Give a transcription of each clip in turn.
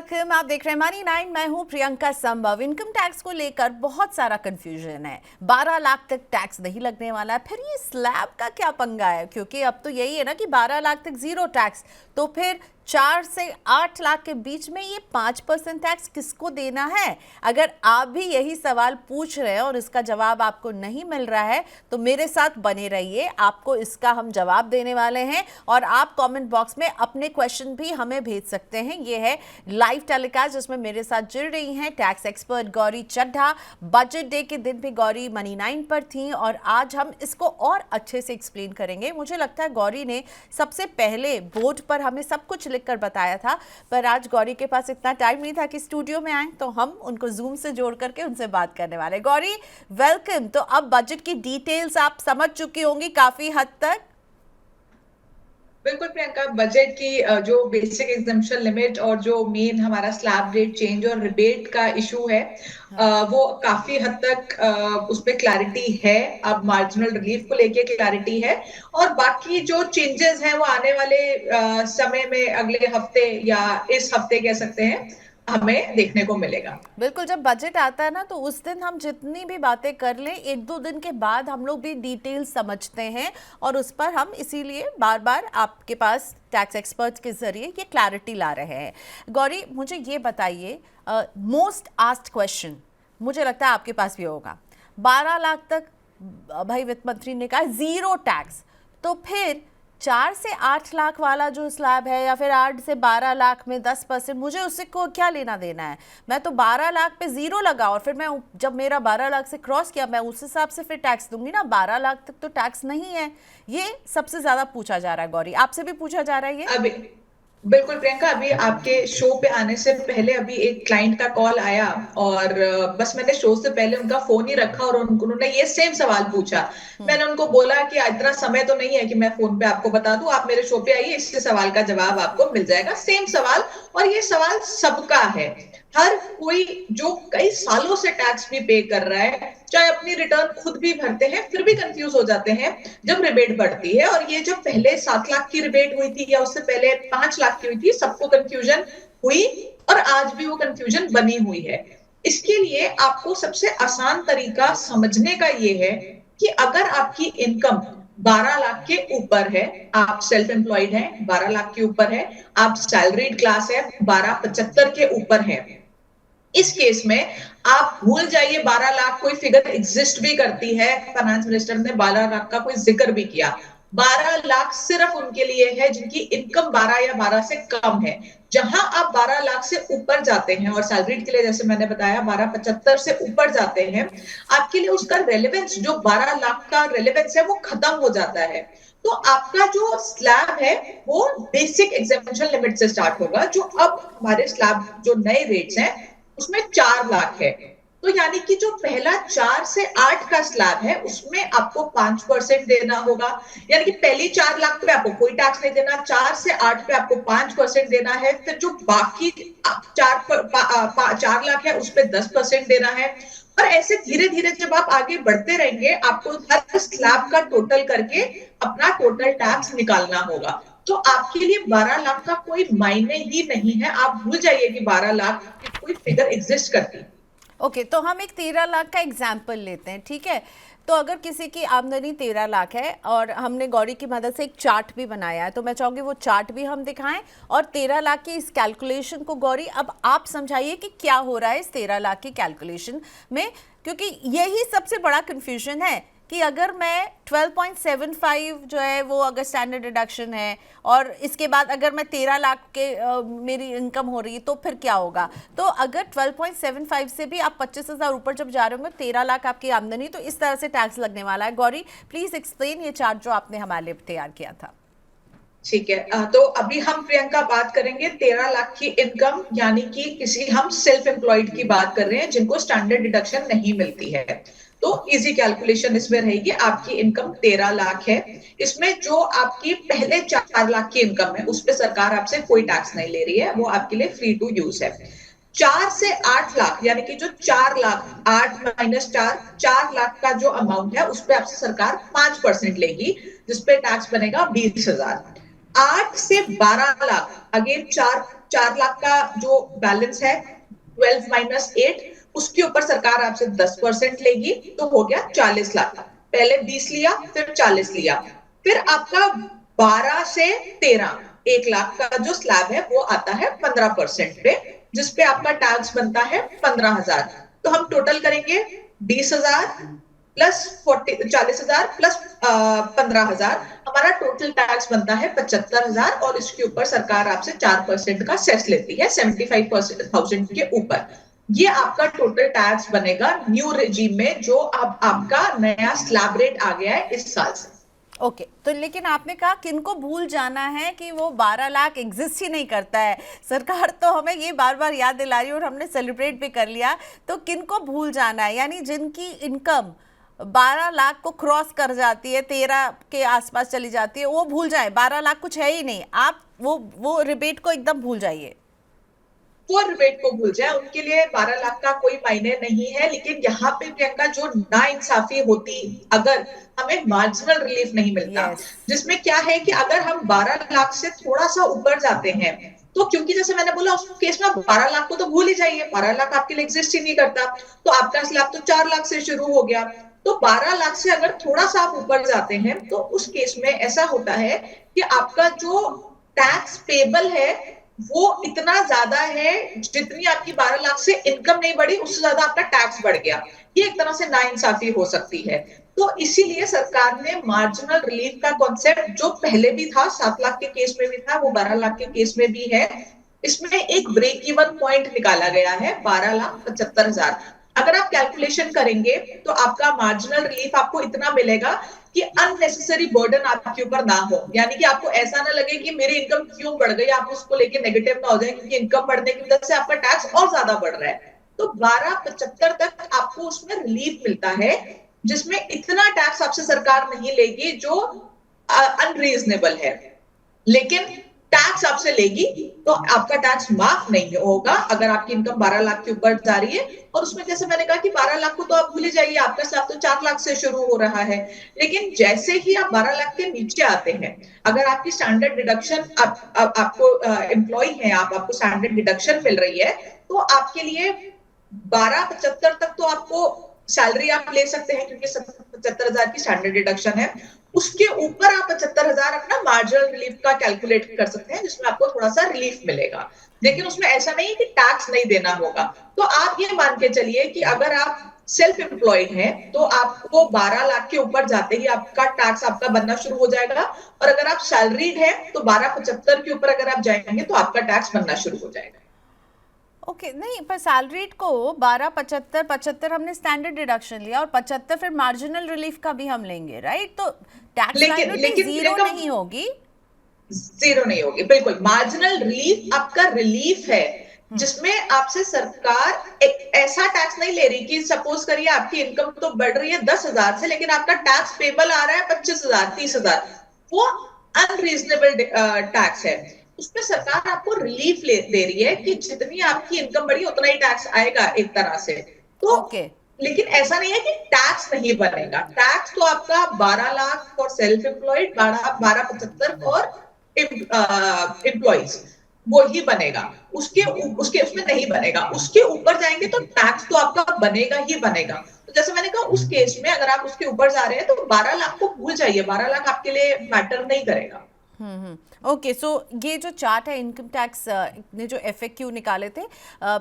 Welcome. आप देख रहे हैं मनी 9। मैं हूं प्रियंका संभव। इनकम टैक्स को लेकर बहुत सारा कंफ्यूजन है। 12 लाख तक टैक्स नहीं लगने वाला है। फिर ये स्लैब का क्या पंगा है, क्योंकि अब तो यही है ना कि 12 लाख तक जीरो टैक्स, तो फिर 4 से 8 लाख के बीच में ये 5% टैक्स किसको देना है? अगर आप भी यही सवाल पूछ रहे हैं और इसका जवाब आपको नहीं मिल रहा है तो मेरे साथ बने रहिए, आपको इसका हम जवाब देने वाले हैं। और आप कमेंट बॉक्स में अपने क्वेश्चन भी हमें भेज सकते हैं। ये है लाइव टेलीकास्ट जिसमें मेरे साथ जुड़ रही हैं tax expert Gauri Chadha. Budget day के दिन भी गौरी मनी 9 पर थी और आज हम इसको और अच्छे से एक्सप्लेन करेंगे। मुझे लगता है गौरी ने सबसे पहले बोर्ड पर हमें सब कुछ कर बताया था, पर आज गौरी के पास इतना टाइम नहीं था कि स्टूडियो में आए, तो हम उनको जूम से जोड़ करके उनसे बात करने वाले। गौरी वेलकम। तो अब बजट की डिटेल्स आप समझ चुकी होंगी काफी हद तक। बिल्कुल प्रियंका, बजट की जो बेसिक एग्जम्पशन लिमिट और जो मेन हमारा स्लैब रेट चेंज और रिबेट का इशू है, हाँ। वो काफी हद तक उस पर क्लैरिटी है। अब मार्जिनल रिलीफ को लेके क्लैरिटी है और बाकी जो चेंजेस हैं वो आने वाले समय में अगले हफ्ते या इस हफ्ते कह सकते हैं हमें देखने को मिलेगा। बिल्कुल, जब बजट आता है ना तो उस दिन हम जितनी भी बातें कर लें, एक दो दिन के बाद हम लोग भी डिटेल समझते हैं और उस पर हम इसीलिए बार बार आपके पास टैक्स एक्सपर्ट्स के जरिए ये क्लैरिटी ला रहे हैं। गौरी मुझे ये बताइए, मोस्ट आस्क्ड क्वेश्चन मुझे लगता है आपके पास भी होगा। 12 लाख तक भाई वित्त मंत्री ने कहा जीरो टैक्स, तो फिर 4 से 8 लाख वाला जो स्लैब है या फिर 8 से 12 लाख में 10%, मुझे उससे को क्या लेना देना है? मैं तो 12 लाख पे जीरो लगा और फिर मैं जब मेरा 12 लाख से क्रॉस किया मैं उस हिसाब से फिर टैक्स दूंगी ना। 12 लाख तक तो टैक्स नहीं है। ये सबसे ज्यादा पूछा जा रहा है। गौरी आपसे भी पूछा जा रहा है ये। अभी बिल्कुल प्रियंका, अभी आपके शो पे आने से पहले अभी एक क्लाइंट का कॉल आया और बस मैंने शो से पहले उनका फोन ही रखा और उन्होंने ये सेम सवाल पूछा। मैंने उनको बोला कि इतना समय तो नहीं है कि मैं फोन पे आपको बता दूं, आप मेरे शो पे आइए, इससे सवाल का जवाब आपको मिल जाएगा। सेम सवाल, और ये सवाल सबका है। हर कोई जो कई सालों से टैक्स भी पे कर रहा है, चाहे अपनी रिटर्न खुद भी भरते हैं, फिर भी कंफ्यूज हो जाते हैं जब रिबेट बढ़ती है। और ये जब पहले 7 लाख की रिबेट हुई थी या उससे पहले 5 लाख की हुई थी, सबको कंफ्यूजन हुई और आज भी वो कंफ्यूजन बनी हुई है। इसके लिए आपको सबसे आसान तरीका समझने का ये है कि अगर आपकी इनकम 12 लाख के ऊपर है, आप सेल्फ एम्प्लॉयड हैं, 12 लाख के ऊपर है, आप सैलरीड क्लास है, 1275 के ऊपर है, इस केस में आप भूल जाइए 12 लाख कोई फिगर एग्जिस्ट भी करती है। फाइनेंस मिनिस्टर ने 12 लाख का कोई जिक्र भी किया। 12 लाख सिर्फ उनके लिए है जिनकी इनकम 12 या 12 से कम है। जहां आप 12 लाख से ऊपर जाते हैं और सैलरीड के लिए जैसे मैंने बताया 1275 से ऊपर जाते हैं, आपके लिए उसका रेलेवेंस, जो 12 लाख का रेलेवेंस है, वो खत्म हो जाता है। तो आपका जो स्लैब है वो बेसिक एग्जामिनेशन लिमिट से स्टार्ट होगा, जो अब हमारे स्लैब जो नए रेट्स हैं उसमें 4 लाख है। तो यानी कि जो पहला 4 से 8 का स्लैब है उसमें आपको 5% देना होगा। यानी कि पहली 4 लाख पे आपको कोई टैक्स नहीं देना, 4 से 8 पे आपको 5% देना है। फिर जो बाकी 4 लाख है उस पे 10% देना है। और ऐसे धीरे धीरे जब आप आगे बढ़ते रहेंगे, आपको हर स्लैब का टोटल करके अपना टोटल टैक्स निकालना होगा। तो आपके लिए 12 लाख का कोई मायने ही नहीं है। आप भूल जाइए कि 12 लाख की कोई फिगर एग्जिस्ट करती। ओके, तो हम एक 13 लाख का एग्जाम्पल लेते हैं, ठीक है? तो अगर किसी की आमदनी 13 लाख है और हमने गौरी की मदद से एक चार्ट भी बनाया है, तो मैं चाहूंगी वो चार्ट भी हम दिखाएं और 13 लाख की इस कैलकुलेशन को गौरी अब आप समझाइए कि क्या हो रहा है इस 13 लाख की कैलकुलेशन में, क्योंकि यही सबसे बड़ा कंफ्यूजन है कि अगर मैं 12.75 जो है वो अगर स्टैंडर्ड डिडक्शन है और इसके बाद अगर मैं 13 लाख के मेरी इनकम हो रही है तो फिर क्या होगा? तो अगर 12.75 से भी आप 25,000 ऊपर जब जा रहे होंगे, 13 लाख आपकी आमदनी, तो इस तरह से टैक्स लगने वाला है। गौरी प्लीज एक्सप्लेन ये चार्ट जो आपने हमारे लिए तैयार किया था। ठीक है, तो अभी हम प्रियंका बात करेंगे 13 लाख की इनकम, यानी कि किसी हम सेल्फ एम्प्लॉयड की बात कर रहे हैं जिनको स्टैंडर्ड डिडक्शन नहीं मिलती है। तो इजी कैलकुलेशन इसमें रहेगी। आपकी इनकम 13 लाख है, इसमें जो आपकी पहले 4 लाख की इनकम है उस पर सरकार आपसे कोई टैक्स नहीं ले रही है, वो आपके लिए फ्री टू यूज है। 4 से 8 लाख, यानी कि जो 4 लाख, 8 माइनस 4, 4 लाख का जो अमाउंट है उस पर आपसे सरकार 5% लेगी, जिसपे टैक्स बनेगा 20,000। 8 से 12 लाख, अगेन 4 लाख का जो बैलेंस है, 12 - 8, उसके ऊपर सरकार आपसे 10% लेगी, तो हो गया 40 लाख। पहले 20 लिया, फिर 40 लिया, फिर आपका 12 से 13, 1 लाख का जो स्लैब है वो आता है 15% पे, जिसपे आपका टैक्स बनता है 15,000। तो हम टोटल करेंगे 20,000 प्लस 40,000 प्लस 15,000, हमारा टोटल टैक्स बनता है 75,000, और इसके ऊपर सरकार आपसे 4% का सेस लेती है 75,000 के ऊपर। ये आपका टोटल टैक्स बनेगा न्यू रेजिम में, जो अब आपका नया स्लैब रेट आ गया है इस साल से। ओके तो लेकिन आपने कहा किनको भूल जाना है कि वो 12 लाख एग्जिस्ट ही नहीं करता है। सरकार तो हमें ये बार बार याद दिला रही है और हमने सेलिब्रेट भी कर लिया। तो किनको भूल जाना है, यानी जिनकी इनकम 12 लाख को क्रॉस कर जाती है, 13 के आसपास चली जाती है, वो भूल जाए, 12 लाख कुछ है ही नहीं, आप वो रिबेट को एकदम भूल जाइए। वो रिबेट को भूल जाए, उनके लिए 12 लाख का कोई मायने नहीं है। लेकिन यहाँ पे प्रियंका जो नाइंसाफी होती अगर हमें मार्जिनल रिलीफ नहीं मिलता, यस। जिसमें क्या है कि अगर हम 12 लाख से थोड़ा सा ऊपर जाते हैं, तो क्योंकि जैसे मैंने बोला उस केस में 12 लाख को तो भूल ही जाइए, 12 लाख आपके लिए एग्जिस्ट ही नहीं करता, तो आपका स्लैब तो 4 लाख से शुरू हो गया। तो 12 लाख से अगर थोड़ा सा आप ऊपर जाते हैं, तो उस केस में ऐसा होता है कि आपका जो टैक्स पेबल है वो इतना ज्यादा है, जितनी आपकी 12 लाख से इनकम नहीं बढ़ी उससे ज्यादा आपका टैक्स बढ़ गया। ये एक तरह से नाइंसाफी हो सकती है। तो इसीलिए सरकार ने मार्जिनल रिलीफ का कॉन्सेप्ट, जो पहले भी था 7 लाख के केस में भी था, वो 12 लाख के केस में भी है, इसमें एक ब्रेक इवन पॉइंट निकाला गया है 12,75,000। अगर आप कैलकुलेशन करेंगे तो आपका मार्जिनल रिलीफ आपको इतना मिलेगा कि अननेसेसरी बर्डन आपके ऊपर ना हो, यानी कि आपको ऐसा ना लगे कि मेरी इनकम क्यों बढ़ गई, आप उसको लेके नेगेटिव ना हो जाए, क्योंकि इनकम बढ़ने की वजह से आपका टैक्स और ज्यादा बढ़ रहा है। तो 12,75 तक आपको उसमें रिलीफ मिलता है, जिसमें इतना टैक्स आपसे सरकार नहीं लेगी जो अनरीजनेबल है। लेकिन टैक्स आपसे लेगी तो आपका टैक्स माफ नहीं होगा अगर आपकी इनकम 12 लाख के ऊपर जा रही है। और उसमें जैसे मैंने कहा कि 12 लाख को तो आप भूल ही जाइए, आपका स्लैब तो 4 लाख से शुरू हो रहा है। लेकिन जैसे ही आप 12 लाख के नीचे आते हैं, अगर आपकी स्टैंडर्ड डिडक्शन आपको एम्प्लॉय है, आपको स्टैंडर्ड डिडक्शन मिल रही है, तो आपके लिए 12,75 तक तो आपको सैलरी आप ले सकते हैं, क्योंकि 75,000 की स्टैंडर्ड डिडक्शन है। उसके ऊपर आप 75,000 अपना मार्जिनल रिलीफ का कैलकुलेट कर सकते हैं, जिसमें आपको थोड़ा सा रिलीफ मिलेगा। लेकिन उसमें ऐसा नहीं है कि टैक्स नहीं देना होगा। तो आप ये मान के चलिए कि अगर आप सेल्फ एम्प्लॉयड हैं, तो आपको 12 लाख के ऊपर जाते ही आपका टैक्स आपका बनना शुरू हो जाएगा। और अगर आप सैलरीड हैं, तो 12,75 के ऊपर अगर आप जाएंगे तो आपका टैक्स बनना शुरू हो जाएगा। ओके नहीं, पर सैलरीड को 12, 75, 75 हमने स्टैंडर्ड डिडक्शन लिया और 75 फिर मार्जिनल रिलीफ का भी हम लेंगे, राइट? तो टैक्स लेकिन लायबिलिटी लेकिन जीरो नहीं होगी। जीरो नहीं होगी, बिल्कुल। मार्जिनल रिलीफ आपका रिलीफ है, जिसमें आपसे सरकार एक ऐसा टैक्स नहीं ले रही कि सपोज करिए आपकी इनकम तो बढ़ रही है 10,000 से, लेकिन आपका टैक्स पेबल आ रहा है 25,000, 30,000। वो अनरीजनेबल टैक्स है। उसमें सरकार आपको रिलीफ दे रही है कि जितनी आपकी इनकम बढ़ी उतना ही टैक्स आएगा एक तरह से। तो ओके लेकिन ऐसा नहीं है कि टैक्स नहीं बनेगा। टैक्स तो आपका 12 lakh for self employed, 12,75 for employees, वो ही बनेगा। उसके उसके उसमें नहीं बनेगा। उसके ऊपर जाएंगे तो टैक्स तो आपका बनेगा ही बनेगा। तो जैसे मैंने कहा, उस केस में अगर आप उसके ऊपर जा रहे हैं तो 12 लाख को भूल जाइए, 12 लाख आपके लिए मैटर नहीं करेगा। ओके सो ये जो चार्ट है इनकम टैक्स ने जो एफएक्यू निकाले थे,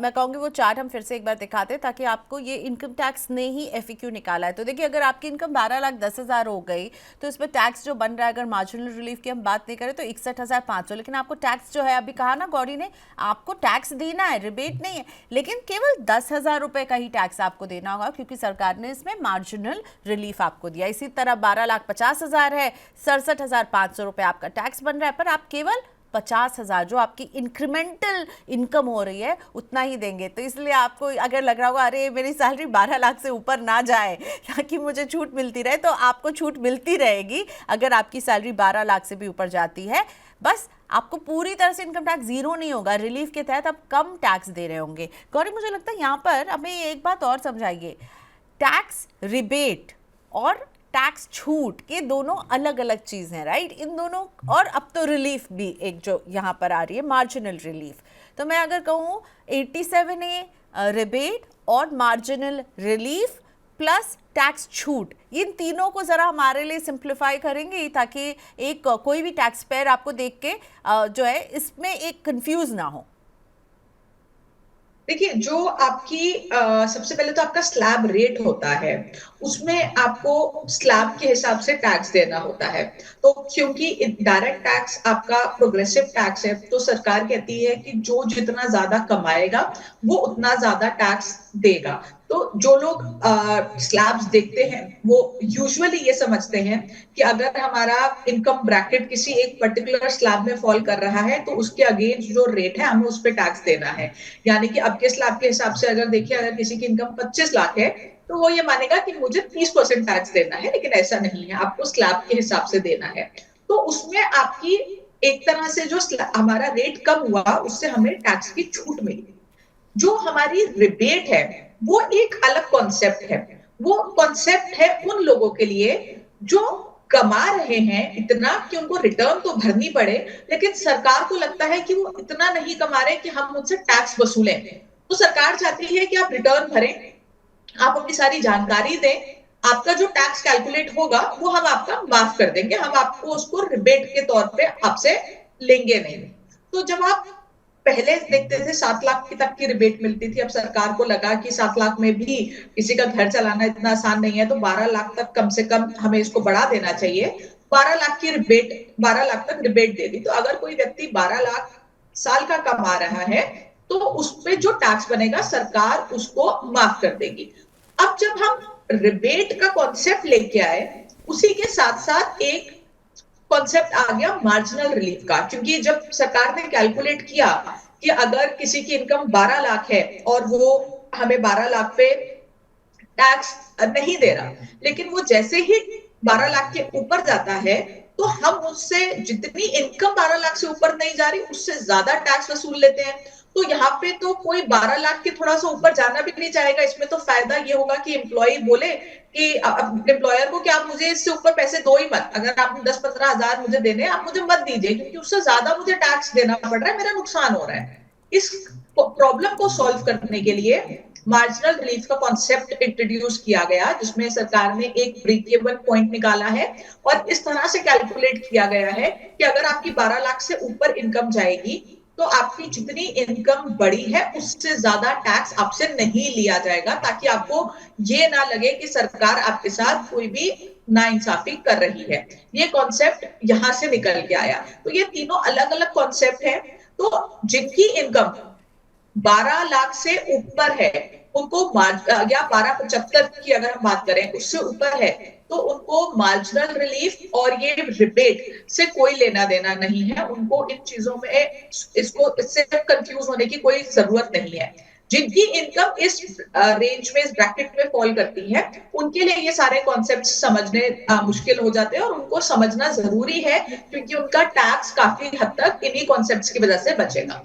मैं कहूँगी वो चार्ट हम फिर से एक बार दिखाते हैं ताकि आपको ये इनकम टैक्स ने ही एफएक्यू निकाला है। तो देखिए, अगर आपकी इनकम 12,10,000 हो गई तो इसमें टैक्स जो बन रहा है, अगर मार्जिनल रिलीफ की हम बात नहीं करें तो 61,500, लेकिन आपको टैक्स जो है, अभी कहा ना गौरी ने, आपको टैक्स देना है, रिबेट नहीं है, लेकिन केवल 10,000 रुपये का ही टैक्स आपको देना होगा, क्योंकि सरकार ने इसमें मार्जिनल रिलीफ आपको दिया। इसी तरह 12,50,000 है, 67,500 रुपये आपका टैक्स बन रहा है, पर आप केवल 50,000 जो आपकी इंक्रीमेंटल इनकम हो रही है उतना ही देंगे। तो इसलिए आपको अगर लग रहा होगा अरे मेरी सैलरी 12 लाख से ऊपर ना जाए ताकि मुझे छूट मिलती रहे, तो आपको छूट मिलती रहेगी अगर आपकी सैलरी 12 लाख से भी ऊपर जाती है। बस आपको पूरी तरह से इनकम टैक्स जीरो नहीं होगा, रिलीफ के तहत आप कम टैक्स दे रहे होंगे। गौरी, मुझे लगता है यहाँ पर हमें एक बात और समझाइए, टैक्स रिबेट और टैक्स छूट, ये दोनों अलग अलग चीज़ हैं, राइट? इन दोनों, और अब तो रिलीफ भी एक जो यहाँ पर आ रही है, मार्जिनल रिलीफ। तो मैं अगर कहूँ 87A रिबेट और मार्जिनल रिलीफ प्लस टैक्स छूट, इन तीनों को ज़रा हमारे लिए सिंप्लीफाई करेंगे, ताकि एक कोई भी टैक्स पेयर आपको देख के जो है इसमें एक कंफ्यूज ना हो। देखिए, जो आपकी सबसे पहले तो आपका स्लैब रेट होता है, उसमें आपको स्लैब के हिसाब से टैक्स देना होता है। तो क्योंकि डायरेक्ट टैक्स आपका प्रोग्रेसिव टैक्स है, तो सरकार कहती है कि जो जितना ज्यादा कमाएगा वो उतना ज्यादा टैक्स देगा। तो जो लोग स्लैब्स देखते हैं वो यूजुअली ये समझते हैं कि अगर हमारा इनकम ब्रैकेट किसी एक पर्टिकुलर स्लैब में फॉल कर रहा है तो उसके अगेंस्ट जो रेट है हमें उस पर टैक्स देना है। यानी कि अब के स्लैब के हिसाब से अगर देखिए, अगर किसी की इनकम 25 लाख है तो वो ये मानेगा कि मुझे 30% टैक्स देना है, लेकिन ऐसा नहीं है, आपको स्लैब के हिसाब से देना है। तो उसमें आपकी एक तरह से जो हमारा रेट कम हुआ उससे हमें टैक्स की छूट मिली। जो हमारी रिबेट है वो एक अलग कॉन्सेप्ट है। वो कॉन्सेप्ट है उन लोगों के लिए जो कमा रहे हैं इतना कि उनको रिटर्न तो भरनी पड़े, लेकिन सरकार को लगता है कि वो इतना नहीं कमा रहे कि हम उनसे टैक्स वसूलें। तो सरकार चाहती है कि आप रिटर्न भरें, आप अपनी सारी जानकारी दें, आपका जो टैक्स कैलकुलेट होगा वो हम आपका माफ कर देंगे, हम आपको उसको रिबेट के तौर पे आपसे लेंगे नहीं। तो जब आप पहले देखते थे 7 लाख तक की रिबेट मिलती थी, अब सरकार को लगा कि 7 लाख में भी किसी का घर चलाना इतना आसान नहीं है, तो 12 लाख तक कम से कम हमें इसको बढ़ा देना चाहिए। 12 लाख की रिबेट, 12 लाख तक रिबेट दे दी। तो अगर कोई व्यक्ति 12 लाख साल का कमा रहा है तो उस पे जो टैक्स बनेगा सरकार उसको माफ कर देगी। अब जब हम रिबेट का कॉन्सेप्ट लेके आए, उसी के साथ साथ एक कॉन्सेप्ट आ गया मार्जिनल रिलीफ का, क्योंकि जब सरकार ने कैलकुलेट किया कि अगर किसी की इनकम 12 लाख है और वो हमें 12 लाख पे टैक्स नहीं दे रहा, लेकिन वो जैसे ही 12 लाख के ऊपर जाता है तो हम उससे जितनी इनकम 12 लाख से ऊपर नहीं जा रही उससे ज्यादा टैक्स वसूल लेते हैं। तो यहाँ पे तो कोई 12 लाख के थोड़ा सा ऊपर जाना भी नहीं चाहेगा। इसमें तो फायदा ये होगा कि एम्प्लॉय बोले कि एम्प्लॉयर को कि आप मुझे इससे ऊपर पैसे दो ही मत, अगर आप 10-15 हजार मुझे देने आप मुझे मत दीजिए, क्योंकि उससे ज्यादा मुझे टैक्स देना पड़ रहा है, मेरा नुकसान हो रहा है। इस प्रॉब्लम को सॉल्व करने के लिए मार्जिनल रिलीफ का कॉन्सेप्ट इंट्रोड्यूस किया गया, जिसमें सरकार ने एक ब्रेक इवन पॉइंट निकाला है और इस तरह से कैलकुलेट किया गया है कि अगर आपकी 12 लाख से ऊपर इनकम जाएगी तो आपकी जितनी इनकम बढ़ी है उससे ज्यादा टैक्स आपसे नहीं लिया जाएगा, ताकि आपको ये ना लगे कि सरकार आपके साथ कोई भी नाइंसाफी कर रही है। ये कॉन्सेप्ट यहां से निकल के आया। तो ये तीनों अलग अलग कॉन्सेप्ट है। तो जिनकी इनकम 12 लाख से ऊपर है उनको या 1275 की अगर हम बात करें उससे ऊपर है तो उनको मार्जिनल रिलीफ और ये रिबेट से कोई लेना देना नहीं है। उनको इन चीजों में इससे कंफ्यूज होने की कोई जरूरत नहीं है। जिनकी इनकम इस रेंज में, इस ब्रैकेट में फॉल करती है, उनके लिए ये सारे कॉन्सेप्ट समझने मुश्किल हो जाते हैं और उनको समझना जरूरी है, क्योंकि उनका टैक्स काफी हद तक इन्हीं कॉन्सेप्ट्स की वजह से बचेगा।